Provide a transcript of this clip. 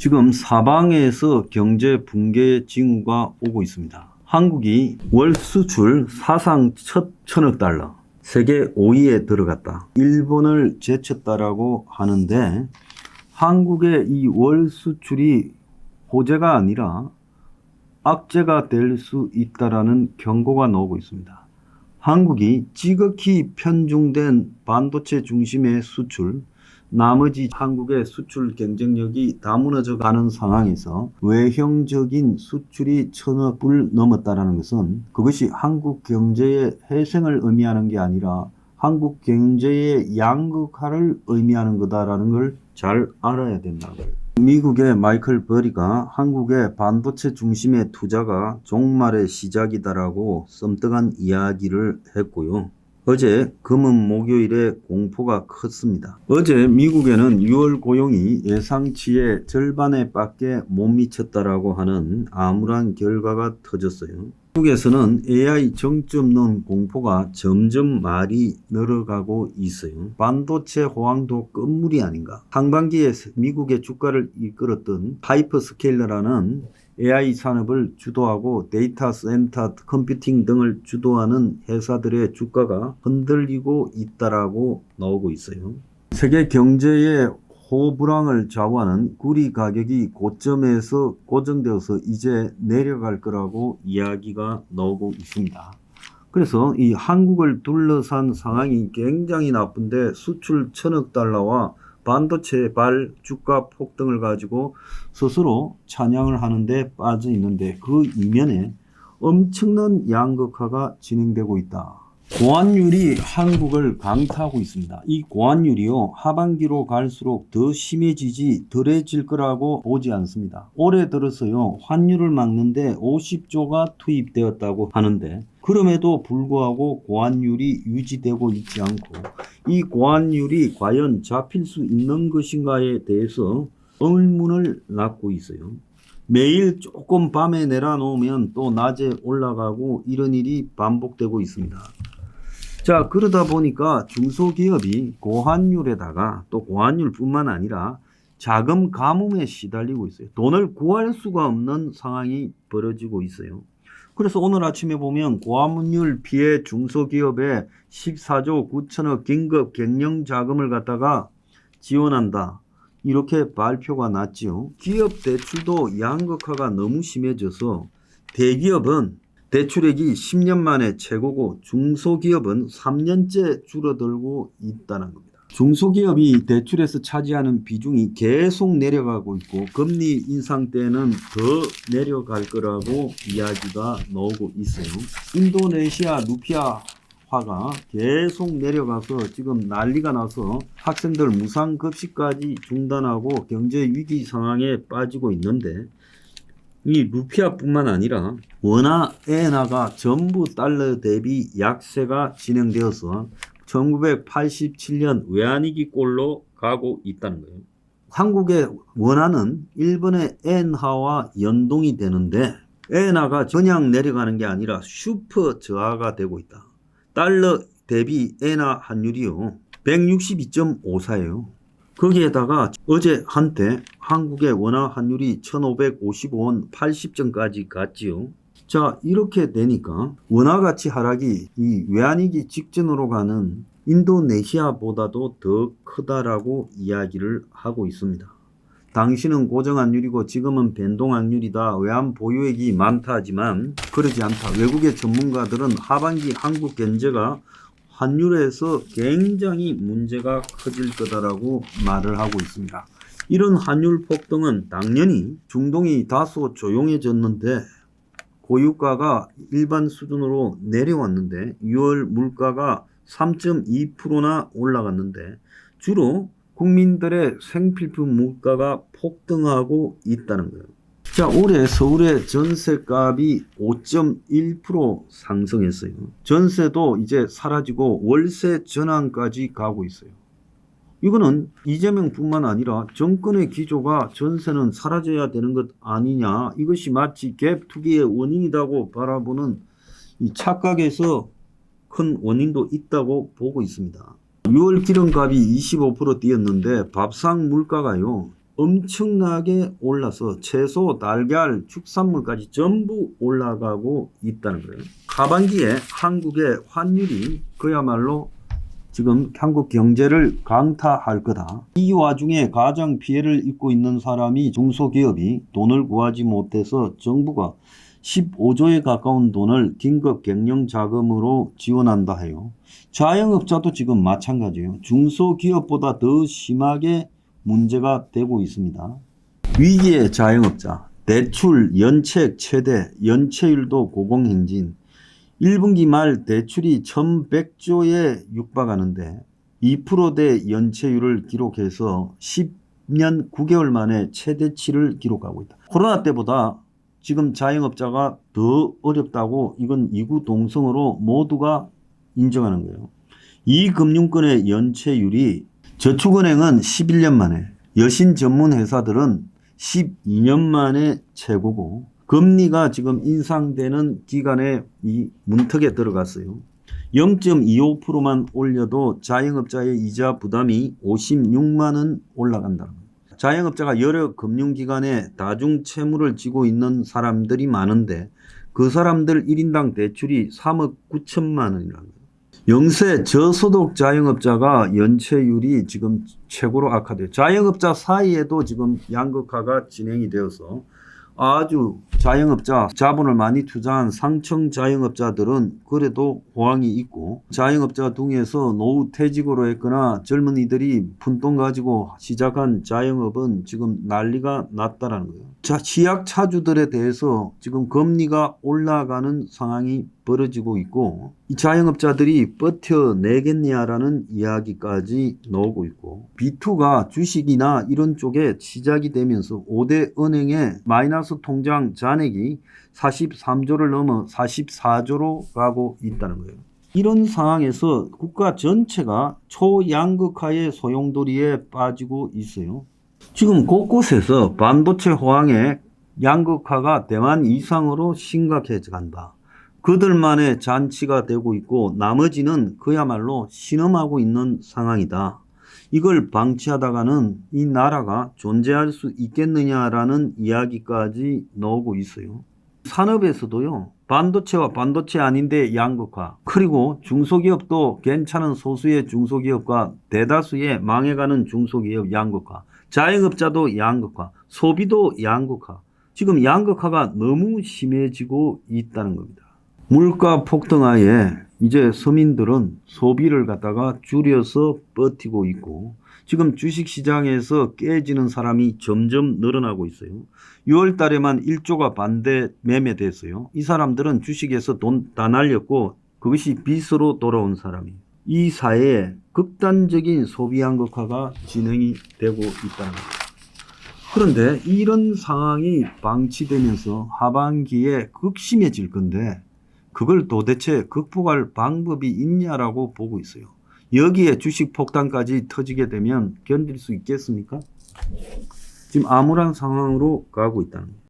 지금 사방에서 경제 붕괴 징후가 오고 있습니다. 한국이 월 수출 사상 첫 1,000억 달러, 세계 5위에 들어갔다. 일본을 제쳤다라고 하는데 한국의 이 월 수출이 호재가 아니라 악재가 될 수 있다라는 경고가 나오고 있습니다. 한국이 지극히 편중된 반도체 중심의 수출, 나머지 한국의 수출 경쟁력이 다 무너져 가는 상황에서 외형적인 수출이 1,000억을 넘었다는 것은 그것이 한국 경제의 회생을 의미하는 게 아니라 한국 경제의 양극화를 의미하는 거다라는 걸 잘 알아야 된다는 거예요. 미국의 마이클 버리가 한국의 반도체 중심의 투자가 종말의 시작이다라고 썸뜩한 이야기를 했고요. 어제 금은 목요일에 공포가 컸습니다. 어제 미국에는 6월 고용이 예상치의 절반에 밖에 못 미쳤다라고 하는 암울한 결과가 터졌어요. 미국에서는 AI 정점 넣은 공포가 점점 말이 늘어가고 있어요. 반도체 호황도 끝물이 아닌가. 상반기에 미국의 주가를 이끌었던 하이퍼스케일러라는 AI 산업을 주도하고 데이터 센터 컴퓨팅 등을 주도하는 회사들의 주가가 흔들리고 있다라고 나오고 있어요. 세계 경제의 호불항을 좌우하는 구리 가격이 고점에서 고정되어서 이제 내려갈 거라고 이야기가 나오고 있습니다. 그래서 이 한국을 둘러싼 상황이 굉장히 나쁜데 수출 1,000억 달러와 반도체 발 주가 폭등을 가지고 스스로 찬양을 하는데 빠져 있는데 그 이면에 엄청난 양극화가 진행되고 있다. 고환율이 한국을 강타하고 있습니다. 이 고환율이요 하반기로 갈수록 더 심해지지 덜해질 거라고 보지 않습니다. 올해 들어서요 환율을 막는데 50조가 투입되었다고 하는데 그럼에도 불구하고 고환율이 유지되고 있지 않고 이 고환율이 과연 잡힐 수 있는 것인가에 대해서 의문을 낳고 있어요. 매일 조금 밤에 내려놓으면 또 낮에 올라가고 이런 일이 반복되고 있습니다. 자, 그러다 보니까 중소기업이 고환율에다가 또 고환율뿐만 아니라 자금 가뭄에 시달리고 있어요. 돈을 구할 수가 없는 상황이 벌어지고 있어요. 그래서 오늘 아침에 보면 고환율 피해 중소기업에 14조 9천억 긴급 갱년 자금을 갖다가 지원한다. 이렇게 발표가 났지요. 기업 대출도 양극화가 너무 심해져서 대기업은 대출액이 10년 만에 최고고 중소기업은 3년째 줄어들고 있다는 겁니다. 중소기업이 대출에서 차지하는 비중이 계속 내려가고 있고 금리 인상 때는 더 내려갈 거라고 이야기가 나오고 있어요. 인도네시아 루피아화가 계속 내려가서 지금 난리가 나서 학생들 무상급식까지 중단하고 경제 위기 상황에 빠지고 있는데 이 루피아뿐만 아니라 원화, 엔화가 전부 달러 대비 약세가 진행되어서 1987년 외환위기 꼴로 가고 있다는 거예요. 한국의 원화는 일본의 엔화와 연동이 되는데 엔화가 그냥 내려가는 게 아니라 슈퍼 저하가 되고 있다. 달러 대비 엔화 환율이요 162.54예요. 거기에다가 어제 한때 한국의 원화 환율이 1,555원 80전까지 갔지요. 자, 이렇게 되니까 원화 가치 하락이 이 외환위기 직전으로 가는 인도네시아보다도 더 크다라고 이야기를 하고 있습니다. 당시는 고정환율이고 지금은 변동환율이다. 외환 보유액이 많다 하지만 그러지 않다. 외국의 전문가들은 하반기 한국 경제가 환율에서 굉장히 문제가 커질 거다라고 말을 하고 있습니다. 이런 환율 폭등은 당연히 중동이 다소 조용해졌는데 고유가가 일반 수준으로 내려왔는데 6월 물가가 3.2%나 올라갔는데 주로 국민들의 생필품 물가가 폭등하고 있다는 거예요. 자, 올해 서울의 전세값이 5.1% 상승했어요. 전세도 이제 사라지고 월세 전환까지 가고 있어요. 이거는 이재명뿐만 아니라 정권의 기조가 전세는 사라져야 되는 것 아니냐. 이것이 마치 갭 투기의 원인이라고 바라보는 이 착각에서 큰 원인도 있다고 보고 있습니다. 6월 기름값이 25% 뛰었는데 밥상 물가가요. 엄청나게 올라서 채소, 달걀, 축산물까지 전부 올라가고 있다는 거예요. 하반기에 한국의 환율이 그야말로 지금 한국 경제를 강타할 거다. 이 와중에 가장 피해를 입고 있는 사람이 중소기업이 돈을 구하지 못해서 정부가 15조에 가까운 돈을 긴급 경영 자금으로 지원한다 해요. 자영업자도 지금 마찬가지예요. 중소기업보다 더 심하게 문제가 되고 있습니다. 위기의 자영업자, 대출 연책 최대, 연체율도 고공행진. 1분기 말 대출이 1100조에 육박하는데 2%대 연체율을 기록해서 10년 9개월 만에 최대치를 기록하고 있다. 코로나 때보다 지금 자영업자가 더 어렵다고 이건 이구동성으로 모두가 인정하는 거예요. 이 금융권의 연체율이 저축은행은 11년 만에, 여신 전문 회사들은 12년 만에 최고고 금리가 지금 인상되는 기간에 이 문턱에 들어갔어요. 0.25%만 올려도 자영업자의 이자 부담이 56만 원 올라간다는 거예요. 자영업자가 여러 금융기관에 다중채무를 지고 있는 사람들이 많은데 그 사람들 1인당 대출이 3억 9천만 원이라는 거예요. 영세 저소득 자영업자가 연체율이 지금 최고로 악화돼요. 자영업자 사이에도 지금 양극화가 진행이 되어서 아주 자영업자, 자본을 많이 투자한 상층 자영업자들은 그래도 호황이 있고 자영업자 중에서 노후 퇴직으로 했거나 젊은이들이 푼돈 가지고 시작한 자영업은 지금 난리가 났다라는 거예요. 취약 차주들에 대해서 지금 금리가 올라가는 상황이 벌어지고 있고 이 자영업자들이 버텨내겠냐라는 이야기까지 나오고 있고 B2가 주식이나 이런 쪽에 시작이 되면서 5대 은행의 마이너스 통장 잔액이 43조를 넘어 44조로 가고 있다는 거예요. 이런 상황에서 국가 전체가 초양극화의 소용돌이에 빠지고 있어요. 지금 곳곳에서 반도체 호황의 양극화가 대만 이상으로 심각해져 간다. 그들만의 잔치가 되고 있고 나머지는 그야말로 신음하고 있는 상황이다. 이걸 방치하다가는 이 나라가 존재할 수 있겠느냐라는 이야기까지 나오고 있어요. 산업에서도요. 반도체와 반도체 아닌데 양극화, 그리고 중소기업도 괜찮은 소수의 중소기업과 대다수의 망해가는 중소기업 양극화, 자영업자도 양극화, 소비도 양극화. 지금 양극화가 너무 심해지고 있다는 겁니다. 물가 폭등하에 이제 서민들은 소비를 갖다가 줄여서 버티고 있고 지금 주식시장에서 깨지는 사람이 점점 늘어나고 있어요. 6월 달에만 1조가 반대 매매됐어요. 이 사람들은 주식에서 돈 다 날렸고 그것이 빚으로 돌아온 사람이에요. 이 사회에 극단적인 소비 양극화가 진행이 되고 있다는 거예요. 그런데 이런 상황이 방치되면서 하반기에 극심해질 건데 그걸 도대체 극복할 방법이 있냐라고 보고 있어요. 여기에 주식 폭탄까지 터지게 되면 견딜 수 있겠습니까? 지금 암울한 상황으로 가고 있다는 거예요.